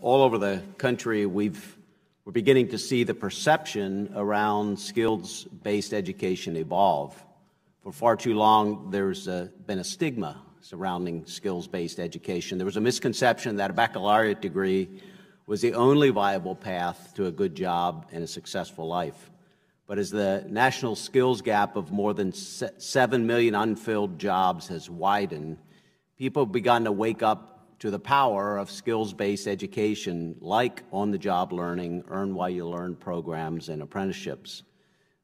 all over the country, we're beginning to see the perception around skills-based education evolve. For far too long, there's been a stigma surrounding skills-based education. There was a misconception that a baccalaureate degree was the only viable path to a good job and a successful life. But as the national skills gap of more than 7 million unfilled jobs has widened, people have begun to wake up to the power of skills-based education like on-the-job learning, earn-while-you-learn programs, and apprenticeships.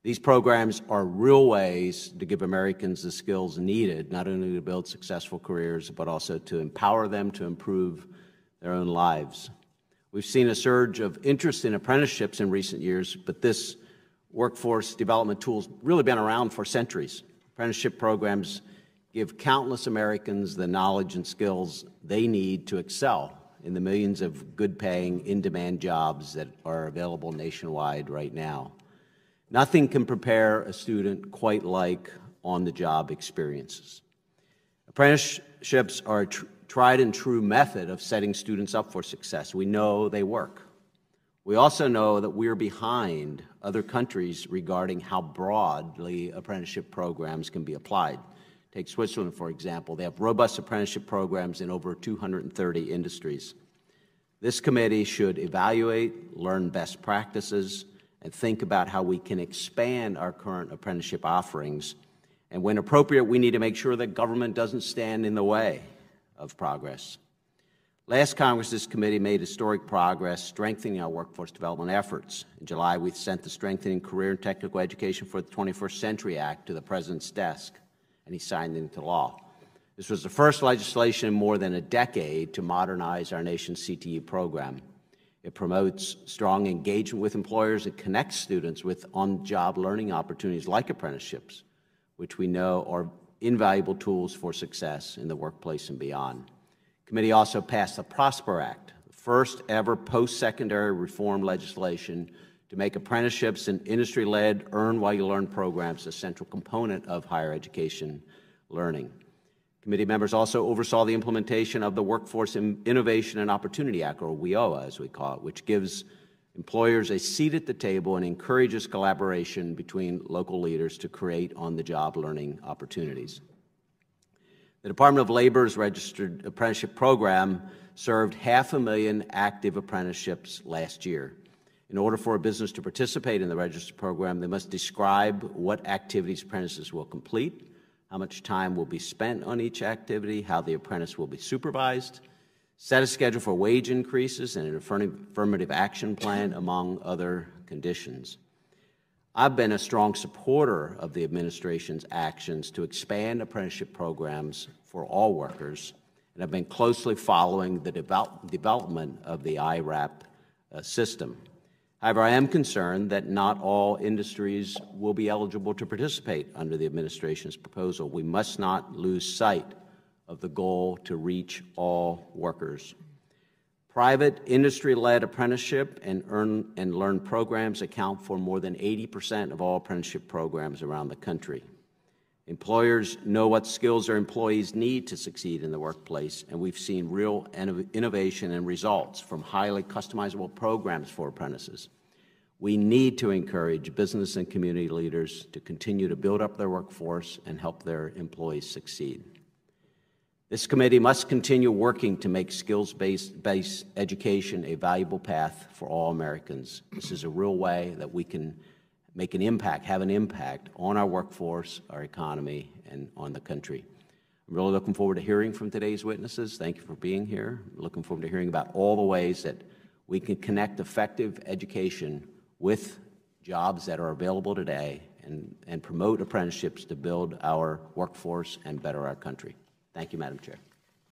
These programs are real ways to give Americans the skills needed, not only to build successful careers, but also to empower them to improve their own lives. We've seen a surge of interest in apprenticeships in recent years, but this workforce development tool's really been around for centuries. Apprenticeship programs give countless Americans the knowledge and skills they need to excel in the millions of good-paying, in-demand jobs that are available nationwide right now. Nothing can prepare a student quite like on-the-job experiences. Apprenticeships are a tried and true method of setting students up for success. We know they work. We also know that we're behind other countries regarding how broadly apprenticeship programs can be applied. Take Switzerland, for example. They have robust apprenticeship programs in over 230 industries. This committee should evaluate, learn best practices, and think about how we can expand our current apprenticeship offerings. And when appropriate, we need to make sure that government doesn't stand in the way of progress. Last Congress, this committee made historic progress strengthening our workforce development efforts. In July, we sent the Strengthening Career and Technical Education for the 21st Century Act to the President's desk, and he signed it into law. This was the first legislation in more than a decade to modernize our nation's CTE program. It promotes strong engagement with employers and connects students with on-job learning opportunities like apprenticeships, which we know are invaluable tools for success in the workplace and beyond. The committee also passed the PROSPER Act, the first ever post-secondary reform legislation to make apprenticeships and industry-led earn-while-you-learn programs a central component of higher education learning. Committee members also oversaw the implementation of the Workforce Innovation and Opportunity Act, or WIOA as we call it, which gives employers a seat at the table and encourages collaboration between local leaders to create on-the-job learning opportunities. The Department of Labor's registered apprenticeship program served 500,000 active apprenticeships last year. In order for a business to participate in the registered program, they must describe what activities apprentices will complete, how much time will be spent on each activity, how the apprentice will be supervised, set a schedule for wage increases, and an affirmative action plan, among other conditions. I've been a strong supporter of the administration's actions to expand apprenticeship programs for all workers, and I've been closely following the development of the IRAP system. However, I am concerned that not all industries will be eligible to participate under the administration's proposal. We must not lose sight of the goal to reach all workers. Private industry-led apprenticeship and earn and learn programs account for more than 80% of all apprenticeship programs around the country. Employers know what skills their employees need to succeed in the workplace, and we've seen real innovation and results from highly customizable programs for apprentices. We need to encourage business and community leaders to continue to build up their workforce and help their employees succeed. This committee must continue working to make skills-based education a valuable path for all Americans. This is a real way that we can make an impact, have an impact on our workforce, our economy, and on the country. I'm really looking forward to hearing from today's witnesses. Thank you for being here. I'm looking forward to hearing about all the ways that we can connect effective education with jobs that are available today and promote apprenticeships to build our workforce and better our country. Thank you, Madam Chair.